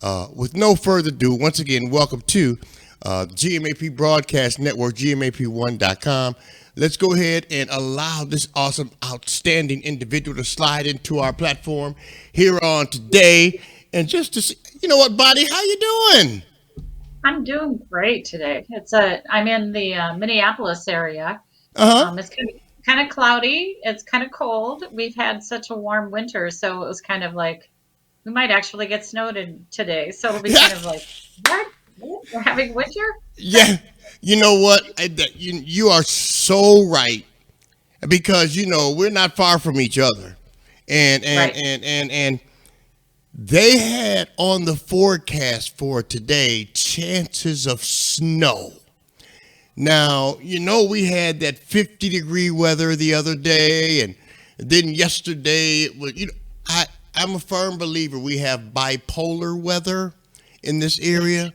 With no further ado, once again, welcome to the GMAP Broadcast Network, GMAP1.com. Let's go ahead and allow this awesome, outstanding individual to slide into our platform here on today. And just to see, you know what, Bonnie, how you doing? I'm doing great today. I'm in the Minneapolis area. Uh huh. It's kind of cloudy. It's kind of cold. We've had such a warm winter, so it was kind of like we might actually get snowed in today. So it'll be Yeah. kind of like what? What? We're having winter? Yeah. You know what? You are so right because we're not far from each other, Right. and they had on the forecast for today chances of snow. Now, we had that 50-degree weather the other day, and then yesterday it was, I'm a firm believer we have bipolar weather in this area.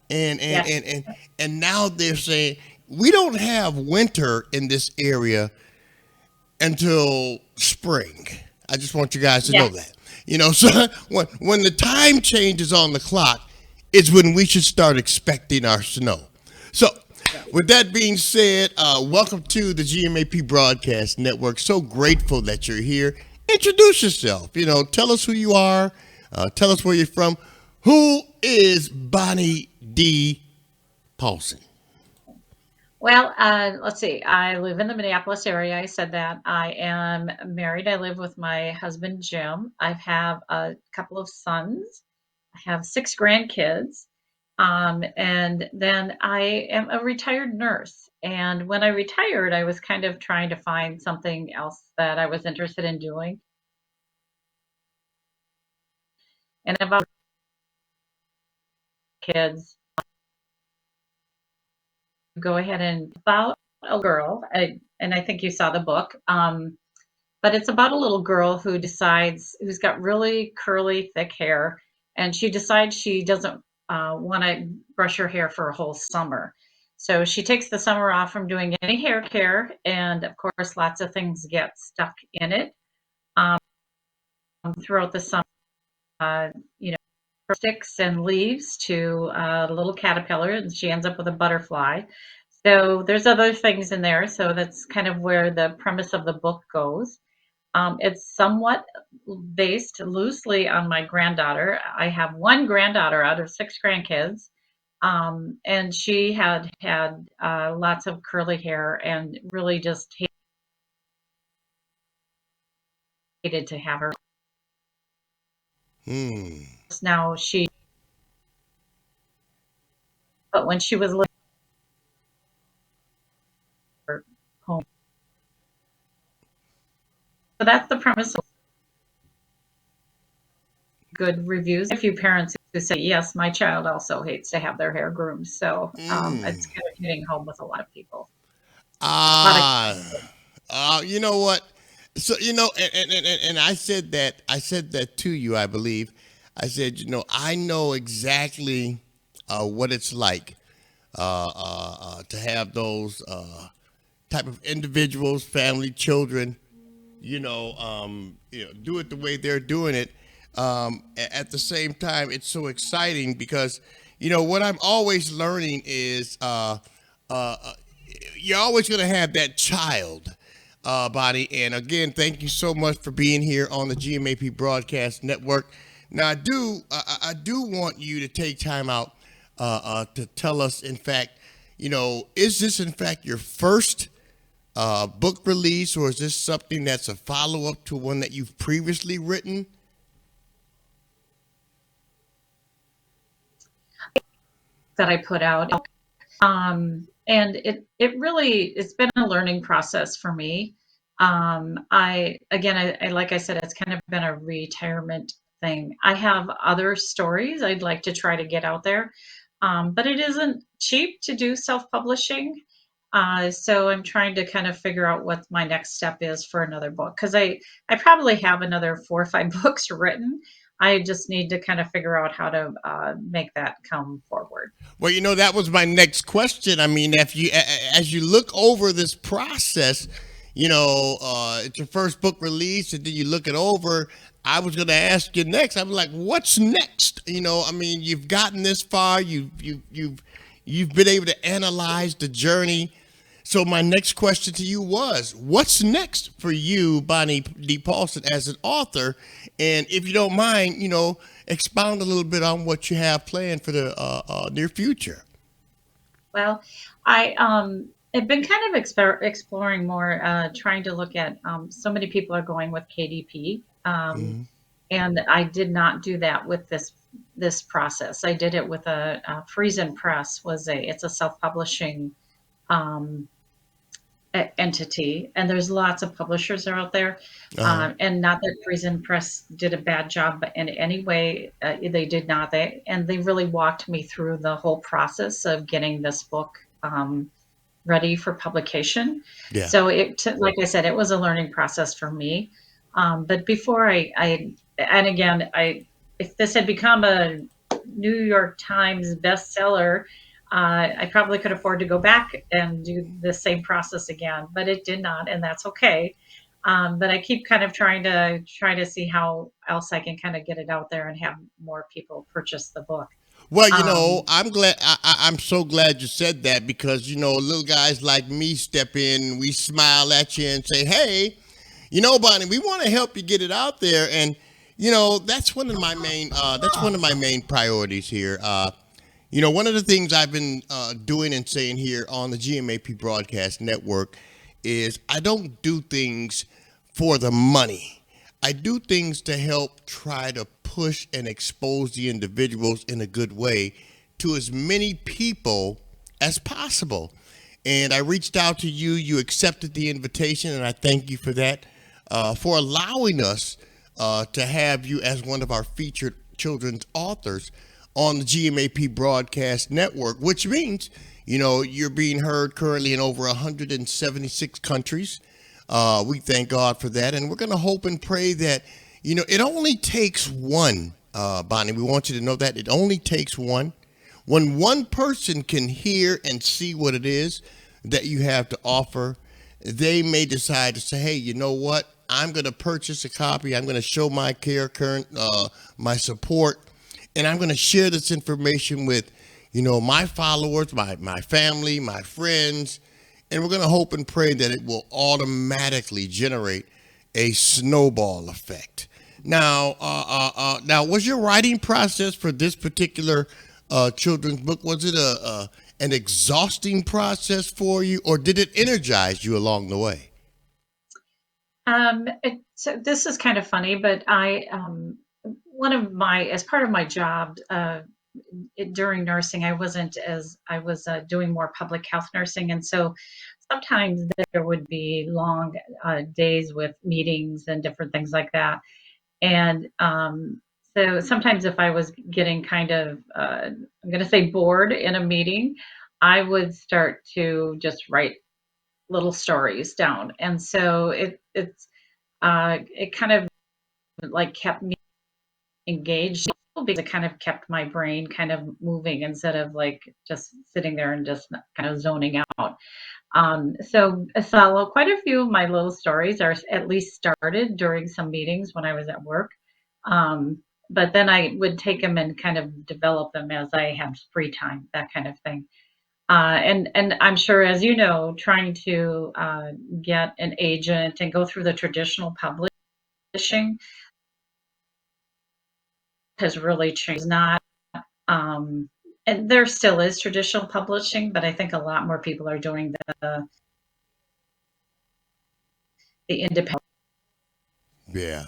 And and Yes. and and, and now they're saying we don't have winter in this area until spring. I just want you guys to know Yes. that. So when the time changes on the clock, is when we should start expecting our snow. So, with that being said, welcome to the GMAP Broadcast Network. So grateful that you're here. Introduce yourself. Tell us who you are. Tell us where you're from. Who is Bonnie D. Paulsen? Well, let's see. I live in the Minneapolis area. I said that. I am married. I live with my husband, Jim. I have a couple of sons. I have six grandkids. And then I am a retired nurse. And when I retired, I was kind of trying to find something else that I was interested in doing. And about kids, go ahead and about a girl, and I think you saw the book. But it's about a little girl who's got really curly, thick hair, and she decides she doesn't want to brush her hair for a whole summer. So she takes the summer off from doing any hair care, and of course, lots of things get stuck in it um, throughout the summer. Uh, you know, sticks and leaves to a little caterpillar, and she ends up with a butterfly. So there's other things in there. So that's kind of where the premise of the book goes. It's somewhat based loosely on my granddaughter. I have one granddaughter out of six grandkids, and she had lots of curly hair and really just hated to have her. Hmm. Now she, but when she was little, home. So that's the premise of good reviews. A few parents who say, yes, my child also hates to have their hair groomed. So it's Hmm. kind of hitting home with a lot of people. A lot of Ah. You know what? So and I said that to you, I believe. I said, I know exactly what it's like to have those type of individuals, family, children, do it the way they're doing it. At the same time, it's so exciting because, what I'm always learning is uh, you're always going to have that child, Bonnie. And again, thank you so much for being here on the GMAP Broadcast Network. Now, I do want you to take time out to tell us, in fact, is this in fact your first book release, or is this something that's a follow up to one that you've previously written? that I put out. And it really it's been a learning process for me. I again I like I said, it's kind of been a retirement thing. I have other stories I'd like to try to get out there, but it isn't cheap to do self-publishing. So I'm trying to kind of figure out what my next step is for another book because I probably have another 4 or 5 books written. I just need to kind of figure out how to make that come forward. Well, that was my next question. I mean, if as you look over this process, it's your first book release, and then you look it over. I was going to ask you next. I was like, what's next? I mean, you've gotten this far. You've been able to analyze the journey. So my next question to you was, what's next for you, Bonnie D. Paulsen, as an author? And if you don't mind, expound a little bit on what you have planned for the near future. Well, I have been kind of exploring more, trying to look at. So many people are going with KDP, Hmm. and I did not do that with this process. I did it with a Friesen Press. It's a self publishing um, entity, and there's lots of publishers out there. Uh-huh. And not that Friesen Press did a bad job, but in any way, they did not. They really walked me through the whole process of getting this book ready for publication. Yeah. So like I said, it was a learning process for me. But before and again, if this had become a New York Times bestseller, I probably could afford to go back and do the same process again, but it did not, and that's okay. But I keep kind of try to see how else I can kind of get it out there and have more people purchase the book. Well, Um, I'm glad. I'm so glad you said that because little guys like me step in, we smile at you and say, "Hey, Bonnie, we want to help you get it out there." And that's one of my main. That's one of my main priorities here. One of the things I've been doing and saying here on the GMAP broadcast network is I don't do things for the money. I do things to help try to push and expose the individuals in a good way to as many people as possible. And I reached out to you. You accepted the invitation, and I thank you for that, for allowing us to have you as one of our featured children's authors on the GMAP broadcast network, which means, you're being heard currently in over 176 countries. We thank God for that. And we're going to hope and pray that, it only takes one, Bonnie. We want you to know that it only takes one. When one person can hear and see what it is that you have to offer, they may decide to say, hey, you know what? I'm going to purchase a copy. I'm going to show my care, my support, and I'm going to share this information with, my followers, my family, my friends, and we're going to hope and pray that it will automatically generate a snowball effect. Now, was your writing process for this particular children's book, was it an exhausting process for you, or did it energize you along the way? so this is kind of funny, but as part of my job, during nursing, I was doing more public health nursing. And so sometimes there would be long days with meetings and different things like that. And so sometimes if I was getting kind of, I'm going to say bored in a meeting, I would start to just write little stories down. And so it kind of like kept me engaged because it kind of kept my brain kind of moving instead of like just sitting there and just kind of zoning out. So quite a few of my little stories are at least started during some meetings when I was at work. But then I would take them and kind of develop them as I had free time, that kind of thing. And I'm sure, as you know, trying to get an agent and go through the traditional publishing has really changed. Not and there still is traditional publishing, but I think a lot more people are doing the independent Yeah.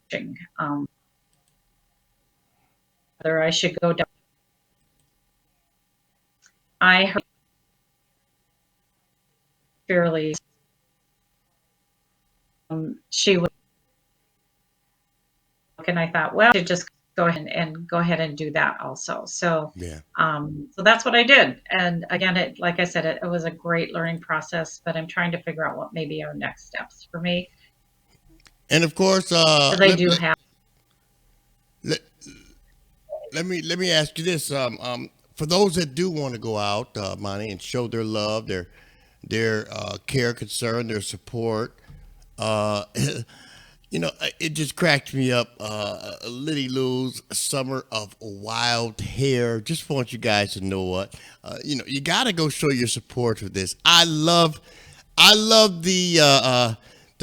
publishing. Whether I should go down, I heard fairly she would look, and I thought, well, I should just go ahead and do that also. Yeah. So that's what I did. And again, like I said, it was a great learning process, but I'm trying to figure out what maybe are next steps for me And of course, because I do have. let, let me ask you this: for those that do want to go out, Monty, and show their love, their care, concern, their support, It just cracked me up. Liddy Lou's Summer of Wild Hair. Just want you guys to know you got to go show your support for this. I love the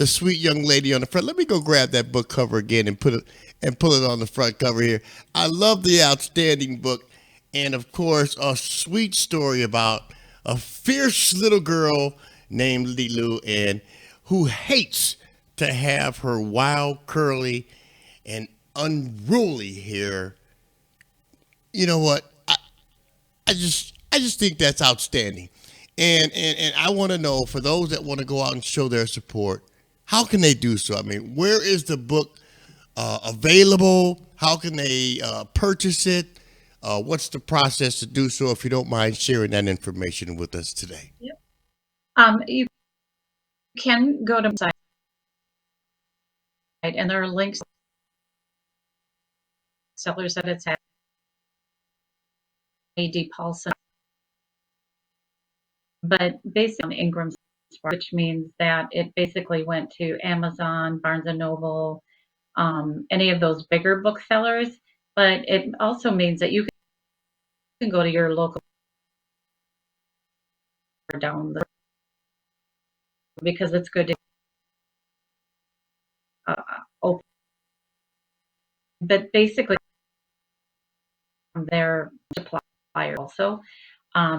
sweet young lady on the front. Let me go grab that book cover again and pull it on the front cover here. I love the outstanding book, and of course, a sweet story about a fierce little girl named Liddy Lou and who hates to have her wild, curly, and unruly hair. You know what? I just think that's outstanding. And I want to know, for those that want to go out and show their support, how can they do so? I mean, where is the book available? How can they purchase it? What's the process to do so? If you don't mind sharing that information with us today. Yep. You can go to my site, and there are links to sellers that it's at. AD Paulsen, but based on Ingram's, which means that it basically went to Amazon, Barnes and Noble, any of those bigger booksellers. But it also means that you can go to your local down the, because it's good to open. But basically, their supplier also.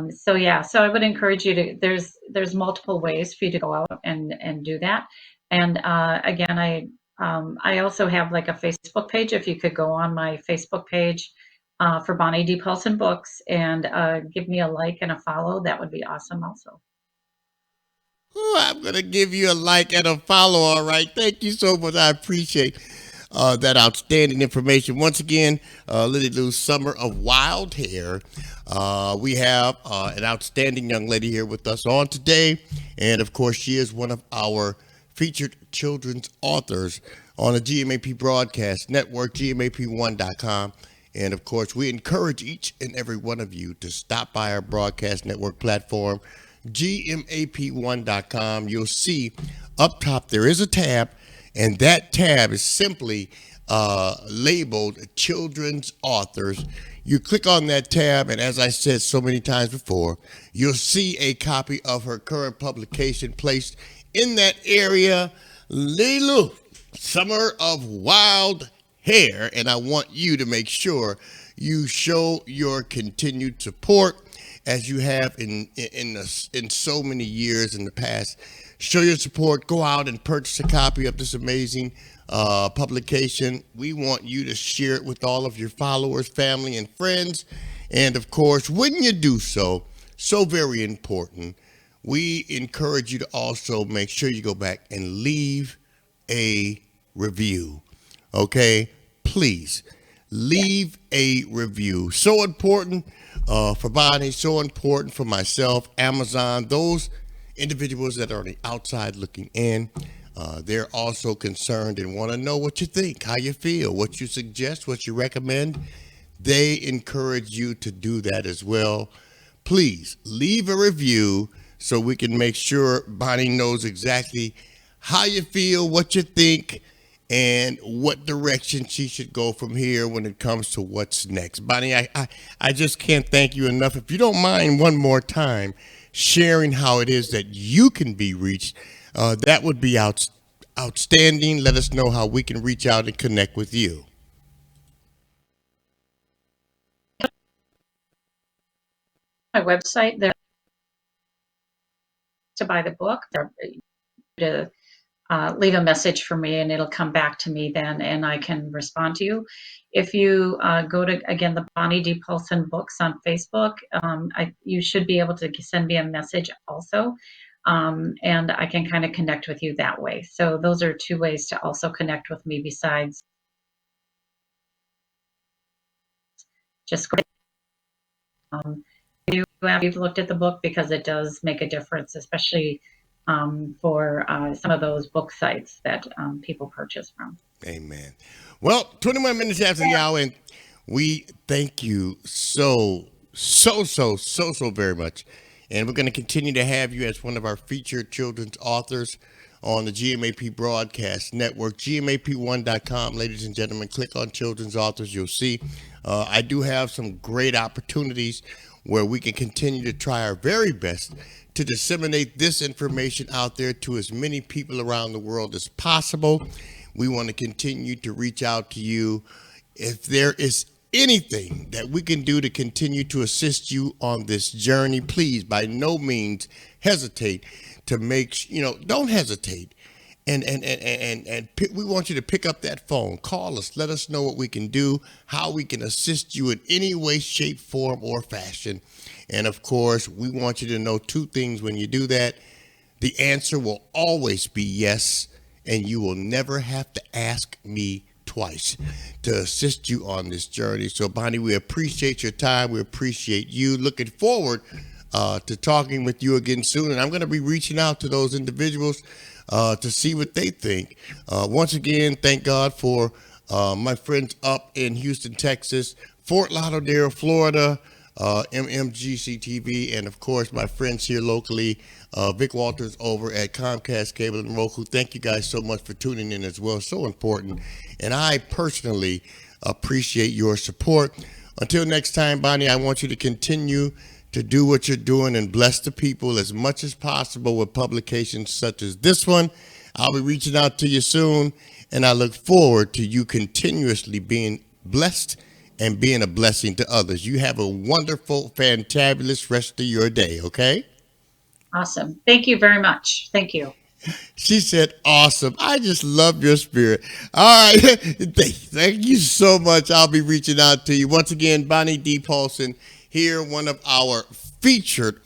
So yeah, so I would encourage you to. There's multiple ways for you to go out and do that. And again, I also have like a Facebook page. If you could go on my Facebook page for Bonnie D. Paulsen Books and give me a like and a follow, that would be awesome also. Oh, I'm going to give you a like and a follow. All right. Thank you so much. I appreciate that outstanding information. Once again, Liddy Lou's Summer of Wild Hair. We have an outstanding young lady here with us on today. And of course, she is one of our featured children's authors on the GMAP Broadcast Network, GMAP1.com. And of course, we encourage each and every one of you to stop by our broadcast network platform, GMAP1.com. You'll see up top there is a tab, and that tab is simply labeled Children's Authors. You click on that tab, and as I said so many times before, you'll see a copy of her current publication placed in that area. Lilu, Summer of Wild Hair, and I want you to make sure you show your continued support as you have in so many years in the past. Show your support. Go out and purchase a copy of this amazing publication. We want you to share it with all of your followers, family, and friends. And of course, when you do so, so very important, we encourage you to also make sure you go back and leave a review. Okay? Please leave a review. So important for Bonnie, so important for myself, Amazon, those individuals that are on the outside looking in. They're also concerned and want to know what you think, how you feel, what you suggest, what you recommend. They encourage you to do that as well. Please leave a review so we can make sure Bonnie knows exactly how you feel, what you think, and what direction she should go from here when it comes to what's next. Bonnie, I just can't thank you enough. If you don't mind, one more time, sharing how it is that you can be reached, that would be outstanding. Let us know how we can reach out and connect with you. My website there to buy the book. There to leave a message for me, and it'll come back to me then, and I can respond to you. If you go to, again, the Bonnie D. Paulsen Books on Facebook, you should be able to send me a message also, and I can kind of connect with you that way. So those are two ways to also connect with me besides just you've looked at the book, because it does make a difference, especially for some of those book sites that people purchase from. Amen. Well, 21 minutes after the hour, and we thank you so very much. And we're going to continue to have you as one of our featured children's authors on the GMAP Broadcast Network, GMAP1.com. Ladies and gentlemen, click on Children's Authors. You'll see I do have some great opportunities where we can continue to try our very best to disseminate this information out there to as many people around the world as possible. We want to continue to reach out to you. If there is anything that we can do to continue to assist you on this journey, please by no means hesitate to don't hesitate. We want you to pick up that phone, call us, let us know what we can do, how we can assist you in any way, shape, form, or fashion. And of course, we want you to know two things when you do that. The answer will always be yes, and you will never have to ask me twice to assist you on this journey. So, Bonnie, we appreciate your time. We appreciate you. Looking forward to talking with you again soon. And I'm going to be reaching out to those individuals to see what they think. Once again, thank God for my friends up in Houston, Texas, Fort Lauderdale, Florida, MMGC TV, and of course my friends here locally, Vic Walters over at Comcast Cable and Roku. Thank you guys so much for tuning in as well. So important. And I personally appreciate your support. Until next time, Bonnie, I want you to continue to do what you're doing and bless the people as much as possible with publications such as this one. I'll be reaching out to you soon, and I look forward to you continuously being blessed and being a blessing to others. You have a wonderful, fantabulous rest of your day, okay? Awesome. Thank you very much. Thank you. She said, awesome. I just love your spirit. All right. Thank you so much. I'll be reaching out to you. Once again, Bonnie D. Paulsen here, one of our featured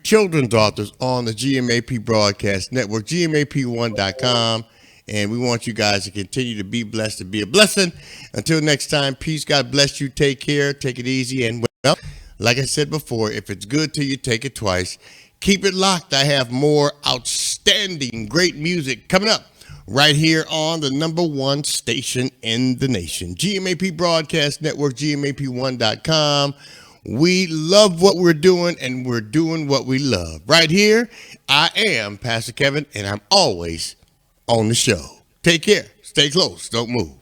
children's authors on the GMAP Broadcast Network, GMAP1.com. And we want you guys to continue to be blessed and be a blessing. Until next time, peace. God bless you. Take care. Take it easy. And well, like I said before, if it's good to you, take it twice. Keep it locked. I have more outstanding, great music coming up right here on the number one station in the nation, GMAP Broadcast Network, GMAP1.com. We love what we're doing, and we're doing what we love. Right here, I am Pastor Kevin, and I'm always on the show. Take care. Stay close. Don't move.